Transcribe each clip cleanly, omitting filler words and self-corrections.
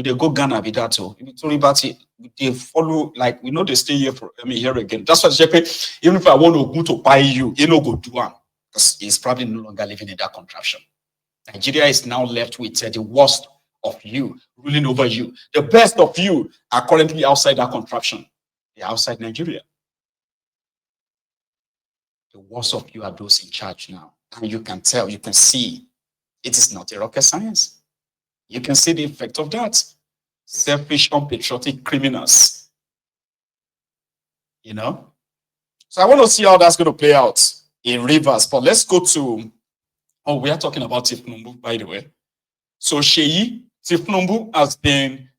they go Ghana with that too. They follow, like, we know they stay here for, here again. That's what even if I want to go to buy you know, go do one. Because he's probably no longer living in that contraption. Nigeria is now left with the worst of you ruling over you. The best of you are currently outside that contraption. They're outside Nigeria. The worst of you are those in charge now. And you can tell, you can see, it is not a rocket science. You can see the effect of that. Selfish, unpatriotic criminals. You know? So I want to see how that's going to play out in Rivers. But let's go to, we are talking about Tinubu, by the way. So Seyi, Tinubu has been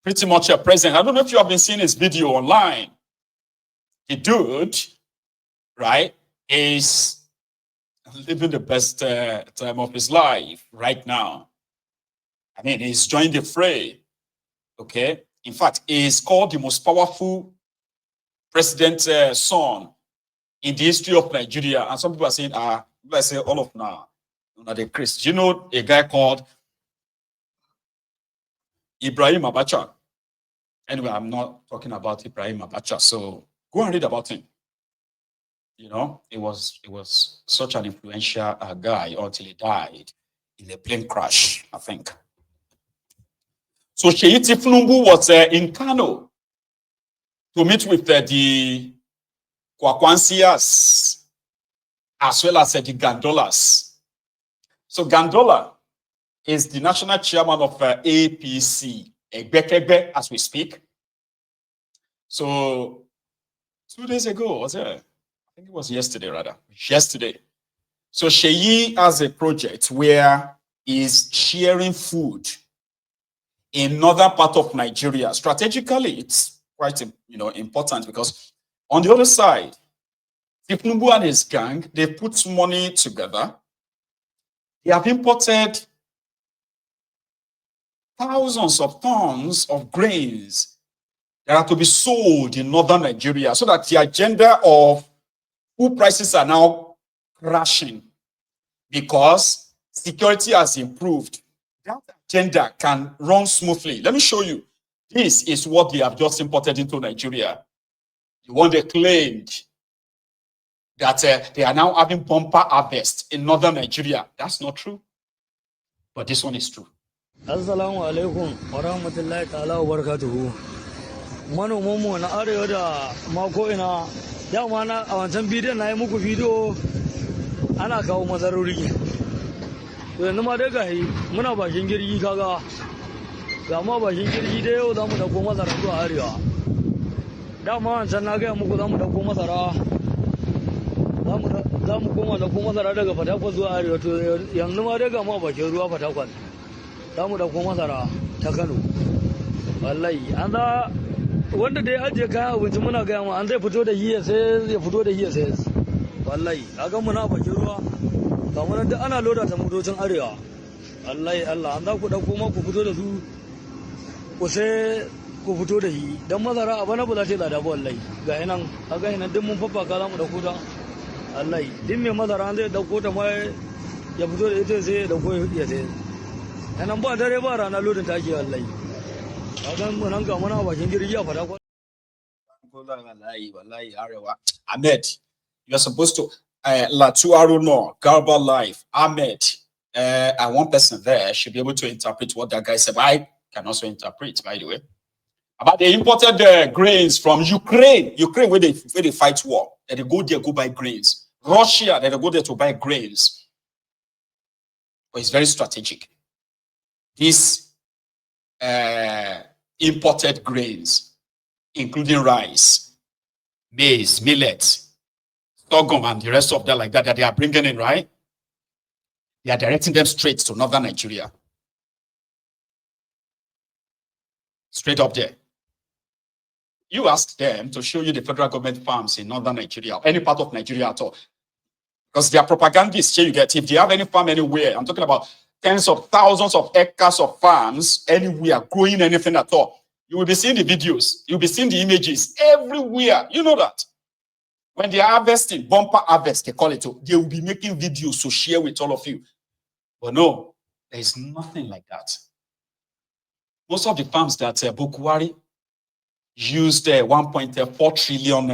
pretty much a president. I don't know if you have been seeing his video online. The dude, right, is living the best time of his life right now. I mean, he's joined the fray, okay? In fact, he's called the most powerful president's son in the history of Nigeria. And some people are saying, let's say all of now, the Chris. Do you know a guy called Ibrahim Abacha? Anyway, I'm not talking about Ibrahim Abacha, so go and read about him. You know, it was such an influential guy until he died in a plane crash, I think. So Seyi Tinubu was in Kano to meet with the Kwakwansias as well as the Gandolas. So Gandola is the national chairman of APC, Egbekegbe, as we speak. So 2 days ago, was it? I think it was yesterday, rather. Yesterday. So Seyi has a project where he's sharing food in northern part of Nigeria. Strategically, it's quite important because on the other side, Tinubu and his gang, they put money together. They have imported thousands of tons of grains that are to be sold in northern Nigeria, so that the agenda of food prices are now crashing because security has improved. That agenda can run smoothly. Let me show you. This is what they have just imported into Nigeria. The one they claimed that they are now having bumper harvest in northern Nigeria. That's not true. But this one is true. Assalamu alaikum wa rahmatullahi ta'ala wa barakatuhu. Manomanmu na arewa da mako ina dama na a wancan bidiyon na yi muku bidiyo ana kawo mazarori. To yanzu ma dai gahi muna bakin jirgi kaga ga ma bakin jirgi dai yau za mu dauko masara zuwa arewa. Dama wancan na gaya muku za mu dauko masara za mu koma dauko masara daga Fatakwal zuwa arewa. To yanzu ma dai ga ma bakin ruwa Fatakwal za mu dauko masara ta Kano. Wallahi an za wanda dai ajiye kayan abinci muna gaya ma an zai fito da hiya sai ya fito da hiya sai wallahi kaga muna bakin ruwa ga mun da ana loda ta motocin arewa. Wallahi Allah an za ku dauko ma ku fito da su ku sai ku fito da shi dan mazara a bana ba za ta tsada ba wallahi ga hinan kaga hinan duk mun faffaka za mu dauko ta. Wallahi din mai mazara an zai dauko ta ma ya fito da ita sai ya dauko ya sai hinan ba dare ba rana lodin take wallahi. Ahmed, you're supposed to Latuaro no Garba Life. Ahmed, and one person there should be able to interpret what that guy said. I can also interpret, by the way. About the imported grains from Ukraine where they fight war. That they go there, go buy grains. Russia, that they go there to buy grains. But it's very strategic. This imported grains, including rice, maize, millet, sorghum, and the rest of that like that they are bringing in, right? They are directing them straight to northern Nigeria. Straight up there. You ask them to show you the federal government farms in northern Nigeria, or any part of Nigeria at all. Because their propagandists, you get, if they have any farm anywhere, I'm talking about tens of thousands of hectares of farms anywhere, growing anything at all. You will be seeing the videos. You'll be seeing the images everywhere. You know that. When they are harvesting, bumper harvest, they call it, they will be making videos to share with all of you. But no, there is nothing like that. most of the farms that Bokuwari used 1.4 trillion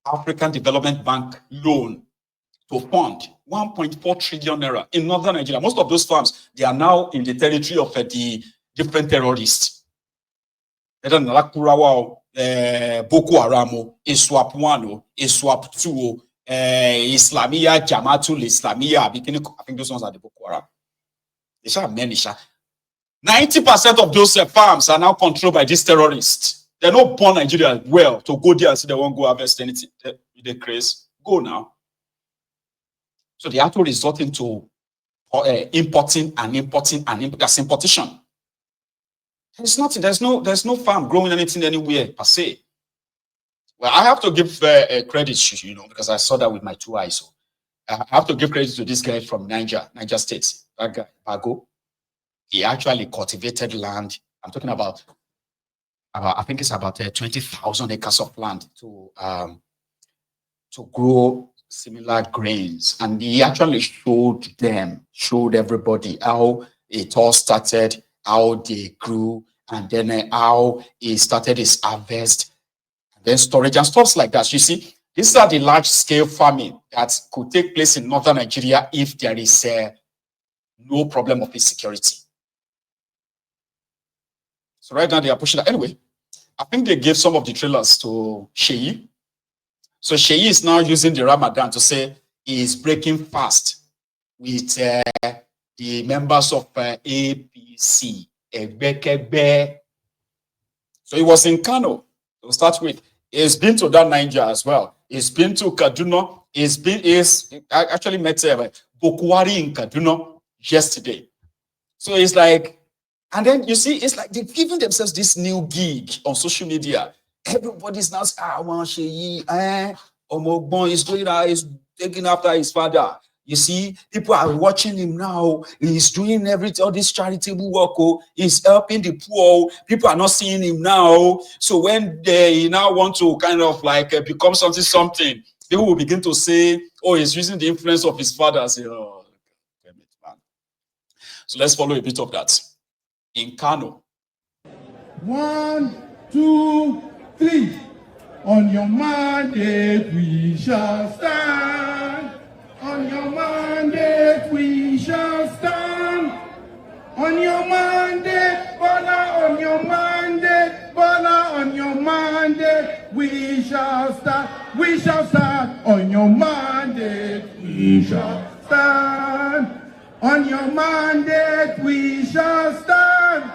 African Development Bank loan to fund 1.4 trillion naira in northern Nigeria. Most of those farms, they are now in the territory of the different terrorists. Boko Haram, ISWAP 1, ISWAP 2, Islamia, Jamaatul Islamia. I think those ones are the Boko Haram. They are many. 90% of those farms are now controlled by these terrorists. They're not born Nigeria well to go there and say they won't go harvest anything. They crazy. Go now. So they have to resort into importing. That's importation. There's nothing. There's no farm growing anything anywhere per se. Well, I have to give credit, because I saw that with my 2 eyes. So I have to give credit to this guy from Niger State. That guy, Bago. He actually cultivated land. I'm talking about I think it's about 20,000 acres of land to grow similar grains, and he actually showed everybody how it all started, how they grew, and then how he started his harvest, and then storage and stuff like that. You see, these are the large-scale farming that could take place in northern Nigeria if there is no problem of insecurity. So right now they are pushing that. Anyway, I think they gave some of the trailers to Seyi. So Seyi is now using the Ramadan to say he is breaking fast with the members of APC. So he was in Kano to start with. He's been to that Niger as well. He's been to Kaduna. I actually met Bokuwari in Kaduna yesterday. So it's like, and then you see, it's like they've given themselves this new gig on social media. Everybody's now saying, Seyi, Omogbon is doing that, he's taking after his father. You see, people are watching him now. He's doing everything, all this charitable work. Oh, he's helping the poor. People are not seeing him now. So when they now want to kind of like become something, people will begin to say, oh, he's using the influence of his father. I say, oh, damn it, man. So let's follow a bit of that. In Kano. 1, 2, 3. On your mandate we shall stand. On your mandate we shall stand. On your mandate, Bola, on your mandate, Bola, on your mandate we shall stand. We shall stand. On your mandate we shall stand. On your mandate we shall stand.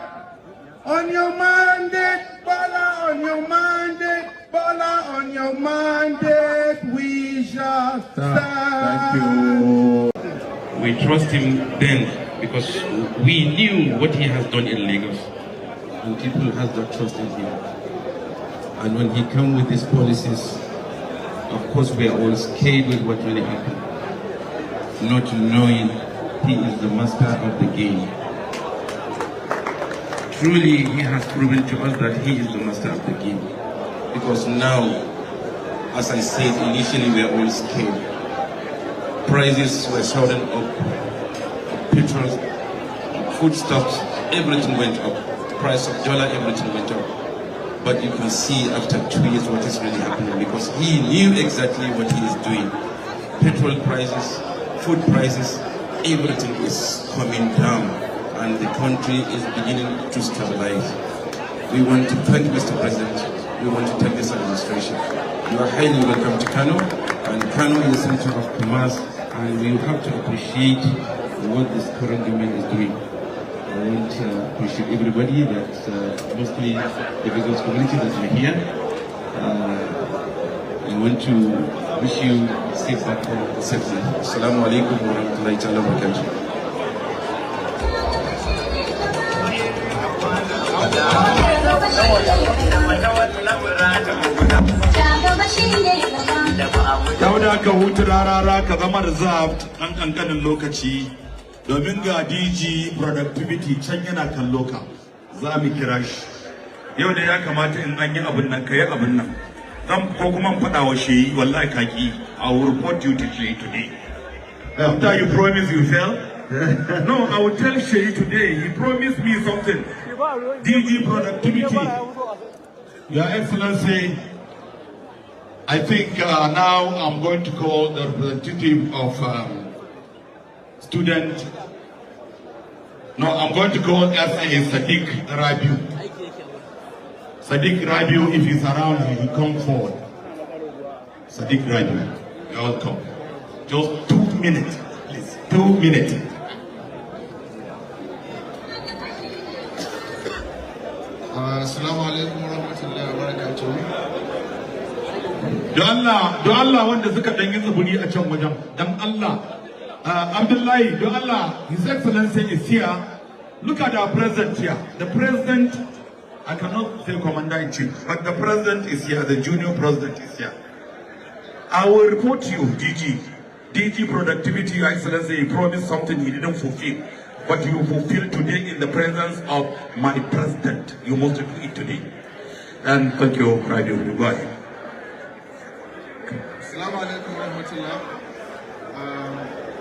On your mandate, Bola, on your mandate, Bola, on your mandate, we shall stand. Thank you. We trust him then because we knew what he has done in Lagos, and people has that trust in him. And when he came with these policies, of course we are all scared with what really happened, not knowing he is the master of the game. Truly, he has proven to us that he is the master of the game. Because now, as I said initially, we are all scared. Prices were shouting up, petrol, foodstuffs, everything went up. Price of dollar, everything went up. But you can see after 2 years what is really happening, because he knew exactly what he is doing. Petrol prices, food prices, everything is coming down. And the country is beginning to stabilize. We want to thank Mr. President. We want to thank this administration. You are highly welcome to Kano, and Kano is the center of commerce, and we have to appreciate what this current government is doing. I want to appreciate everybody, that mostly the business community that are here. I want to wish you safe back home safely. Assalamu alaikum wa rahmatullahi ta'ala wa barakatuh. Dauda ka hutu rarara ka zama reserved ɗan ƙanƙanin lokaci domin ga DG productivity can yana kallo ka za mu kira shi. Yau da ya kamata in an yi abin nan ka yi abin nan. Zan ko kuma faɗa wa Seyi wallahi ka ki. I will report you to Seyi today. After you promise you fail? No, I will tell Seyi today. He promised me something. DG Productivity, Your Excellency, I think now I'm going to call the representative of student. No, I'm going to call S.A. Sadiq Rabiu. Sadiq Rabiu, if he's around, he come forward. Sadiq Rabiu, you're welcome. Just 2 minutes, please. 2 minutes. Assalamu alaikum warahmatullahi wabarakatuh. Do Allah wanda suka dan yi zuburi a can wajen. Dan Allah, Abdullahi, do Allah, His Excellency is here. Look at our president here. The president, I cannot say commander-in-chief, but the president is here, the junior president is here. I will report to you, DG Productivity, Your Excellency, he promised something he didn't fulfill. But you fulfill today in the presence of my president. You must do it today. And thank you, Radio. Goodbye. Assalamu alaikum warahmatullah.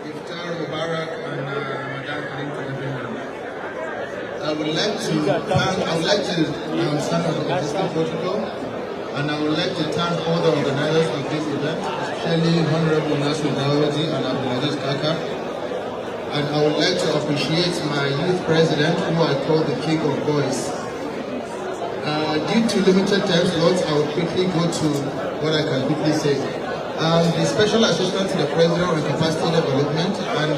Iftar Mubarak and Ramadan Kareem to everyone. I would like to stand on the existing protocol, and I would like to thank all the organizers of this event, especially Honorable Nasir Dawaji and Abdulaziz Kaka. And I would like to appreciate my youth president, who I call the king of boys. Due to limited time slots, I will quickly go to what I can quickly say. The special assistant to the president on capacity development and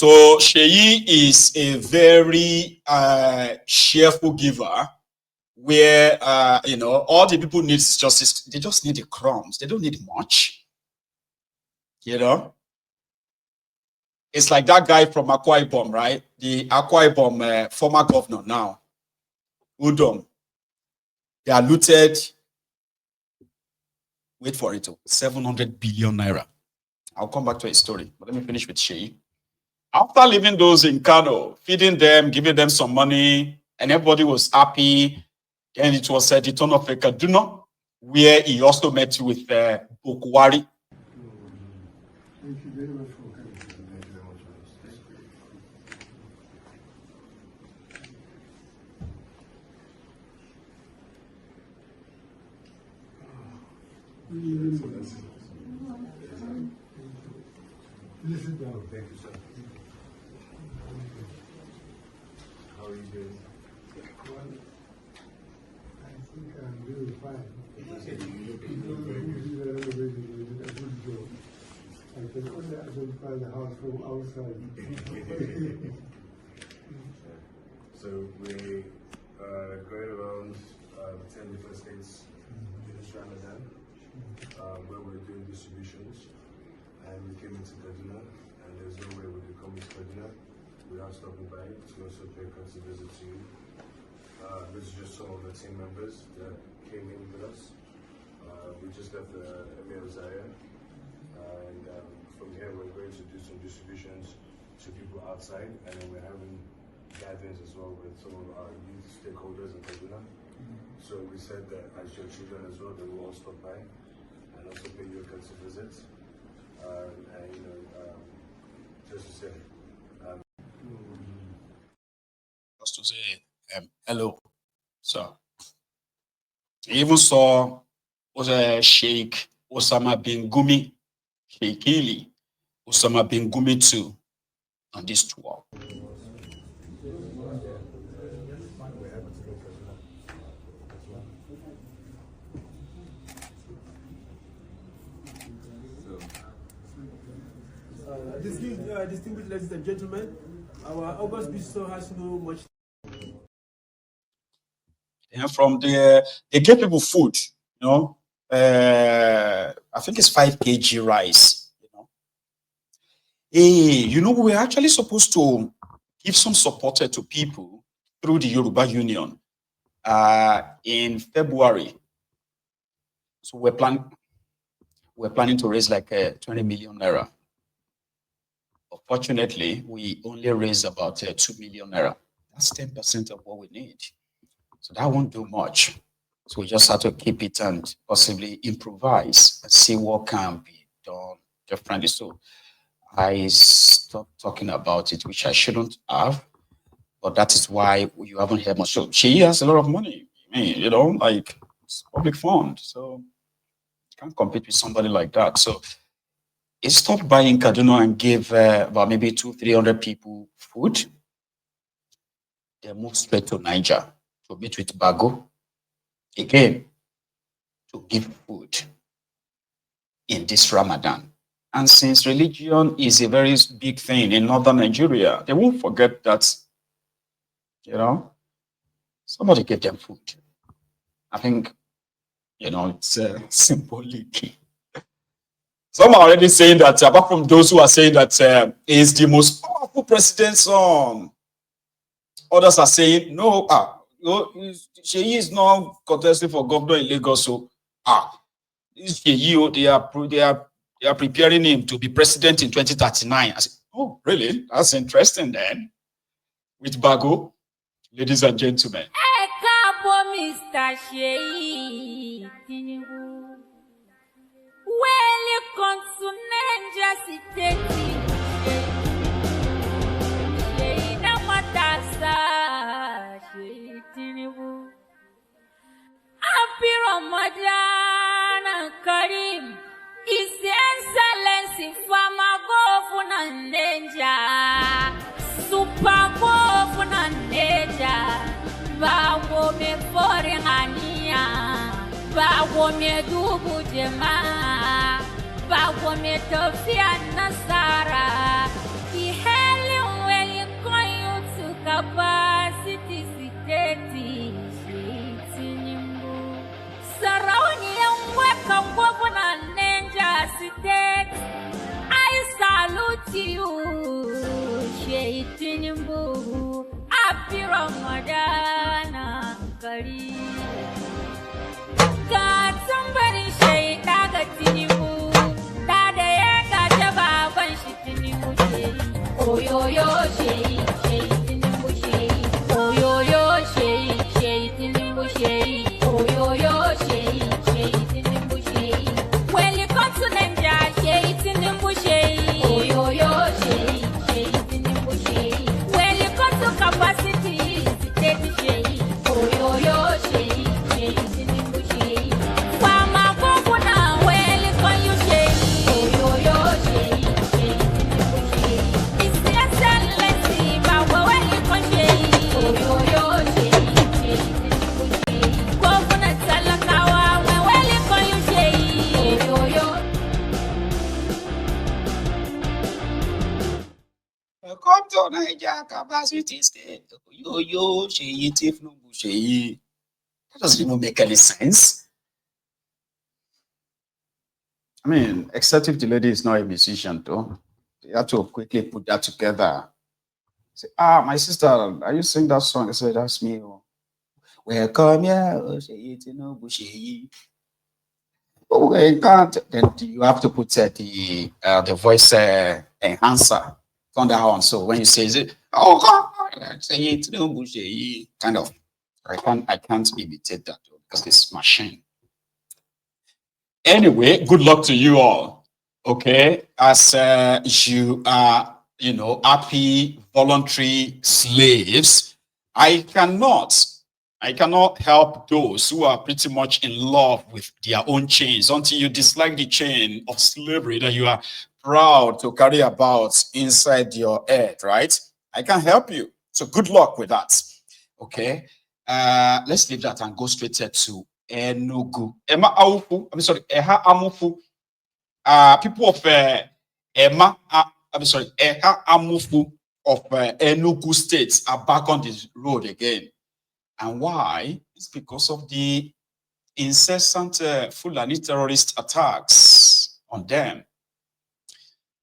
So Seyi is a very cheerful giver, where all the people need is they just need the crumbs. They don't need much. It's like that guy from Akwa Ibom, right? The Akwa Ibom former governor now, Udom. They are looted. Wait for it, 700 billion naira. I'll come back to a story, but let me finish with Seyi. After leaving those in Kano, feeding them, giving them some money, and everybody was happy, and it was the turn of Kaduna, where he also met with Bokwari. Thank you very much for coming. Thank you very much. Please sit down. Thank you, sir. How are you doing? Well, I think I'm doing fine. You did a good job. I can only identify the house from outside. So we going around 10 different states in this Ramadan, where we're doing distributions, and we came into Kaduna, and there's no way we could come into Kaduna without stopping by to also pay a courtesy visit to you. This is just some of the team members that came in with us. We just left the Emir Zaire, and from here we're going to do some distributions to people outside, and then we're having gatherings as well with some of our youth stakeholders in Kaduna. So we said that as your children as well, they will all stop by and also pay you a courtesy visit. Just to say, just to say hello. So he even saw Sheikh Osama bin Gumi, Sheikh Ili, Osama bin Gumi too on this tour. Distinguished ladies and gentlemen, our August visitor has no much. And from there, they give people food, you know. I think it's 5 kg rice, you know. Hey, you know, we're actually supposed to give some support to people through the Yoruba Union in February. So we're planning to raise like 20 million naira. Unfortunately, we only raised about 2 million naira. That's 10% of what we need. So that won't do much. So we just have to keep it and possibly improvise and see what can be done differently. So I stopped talking about it, which I shouldn't have, but that is why you haven't heard much. So she has a lot of money. I mean, you know, like it's public fund. So you can't compete with somebody like that. So he stopped buying Kaduna and gave about maybe 200-300 people food. They moved straight to Niger to meet with Bago again to give food in this Ramadan. And since religion is a very big thing in northern Nigeria, they won't forget that, you know, somebody gave them food. I think, you know, it's symbolic. Some are already saying that, apart from those who are saying that is the most powerful president's son. Others are saying, no, Seyi is not contesting for governor in Lagos. So, this Seyi, they are preparing him to be president in 2039. I said, oh, really? That's interesting then. With Bago, ladies and gentlemen. Mr. Seyi Tinubu. Welcome to Niger City. Seyi na matasa, Seyi Tinubu. Happy Ramadan Karim. His Excellency Farmer Governor Niger, Super Governor Niger. Bago me forengania, bago me dubu jema, bago me tofia nasara. He heli weli koyu to capacity siteti Tinubu. Sarauni weka ngwabuna Niger State. I salute you, Seyi Tinubu. Happy Ramadan Kareem. Got somebody Seyi daga Tinubu. Dada ya gaja baban shi Tinubu Seyi. Oh yo yo Seyi, Seyi Tinubu Seyi. Oh yo yo Seyi, Seyi Tinubu Seyi. Oh yo yo Seyi, Seyi Tinubu Seyi. When you come to Nigeria, Seyi Tinubu Seyi. Oh yo yo Seyi, Seyi Tinubu Seyi. When you come to capacity, Seyi Seyi. Oh yo yo Seyi, Seyi Tinubu Seyi. Farmer Governor, when you come you Seyi. Oh yo yo Seyi, Seyi Tinubu Seyi. His Excellency, Bago when you come Seyi. Oh yo yo Seyi, Seyi Tinubu Seyi. Governor Talakawa, when you come you Seyi. Oh yo yo. Come to Niger capacity state. Yo, Seyi, Tinubu Seyi. That doesn't even make any sense. I mean, except if the lady is not a musician, though. They have to quickly put that together. Say, my sister, are you singing that song? I said, that's me. Welcome here, Seyi, Tinubu Seyi. Oh, you can't. Then you have to put the voice enhancer. Turn that on. So when you say it, Seyi, Tinubu Seyi, kind of. I can't imitate that because it's machine. Anyway, good luck to you all. Okay, as you are, you know, happy voluntary slaves, I cannot help those who are pretty much in love with their own chains until you dislike the chain of slavery that you are proud to carry about inside your head, right? I can help you. So good luck with that. Okay. Let's leave that and go straight to Enugu. Emma Aufu, I'm sorry, Eha Amufu. People of Emma I'm sorry, Eha Amufu of Enugu State are back on the road again. And why? It's because of the incessant Fulani terrorist attacks on them.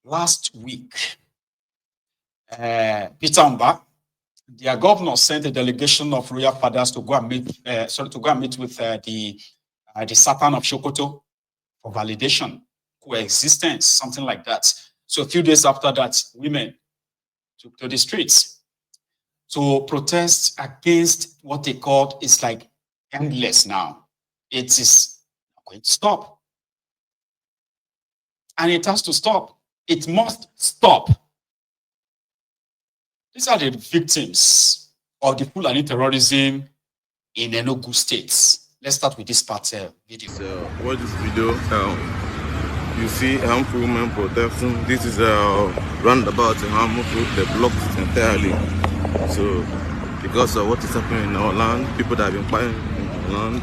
Last week, Peter Mba, their governor, sent a delegation of royal fathers to go and meet, with the Sultan of Sokoto for validation, coexistence, something like that. So a few days after that, women took to the streets to protest against what they called is like endless now. It is not going to stop. And it has to stop. It must stop. These are the victims of the Fulani terrorism in Enugu State. Let's start with this part video. So, watch this video. You see harmful women protesting. This is a roundabout in harmful. They blocked it entirely. So, because of what is happening in our land, people that have been fighting in the land.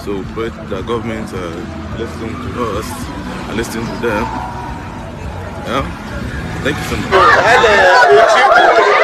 So, pray the government listening to us and listening to them. Yeah. Thank you so much.